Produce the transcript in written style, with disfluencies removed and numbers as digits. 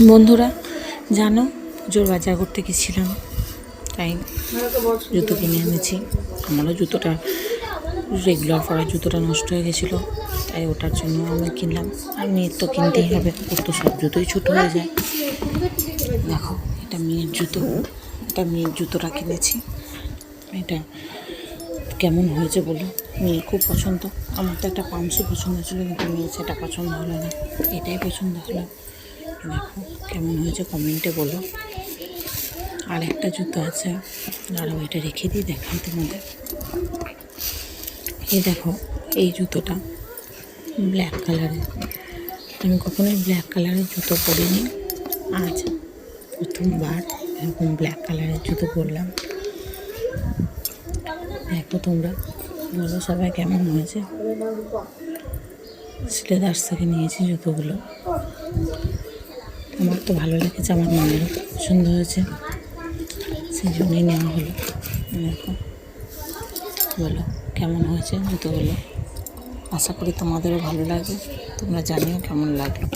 বন্ধুরা জানো, পুজোর বাজার করতে গেছিলাম, তাই জুতো কিনে এনেছি। আমারও জুতোটা রেগুলার পরার জুতোটা নষ্ট হয়ে গেছিলো, তাই ওটার জন্য আমি কিনলাম। আর মেয়ের তো কিনতেই হবে, ওর তো সব জুতোই ছোটো হয়ে যায়। দেখো, এটা মেয়ের জুতো, এটা মেয়ের জুতোটা কিনেছি। এটা কেমন হয়েছে বলো? মেয়ের খুব পছন্দ। আমার তো একটা পামসু পছন্দ ছিল, কিন্তু মেয়ের সেটা পছন্দ হলো না, এটাই পছন্দ হলো। দেখো কেমন হয়েছে কমেন্টে বলো। আর একটা জুতো আছে, দাঁড়াও এটা রেখে দিই, দেখাই তোমাদের। এই দেখো, এই জুতোটা ব্ল্যাক কালারের। আমি কখনোই ব্ল্যাক কালারের জুতো পরিনি, আজ প্রথমবার এরকম ব্ল্যাক কালারের জুতো পরলাম। দেখো তোমরা বলো সবাই কেমন হয়েছে। স্লেদার্স থেকে নিয়েছি জুতোগুলো, আমার তো ভালো লেগেছে, আমার মায়েরও পছন্দ হয়েছে, সেই জন্যই নেওয়া হলো। দেখো বলো কেমন হয়েছে জুতোগুলো। আশা করি তোমাদেরও ভালো লাগবে, তোমরা জানিও কেমন লাগলো।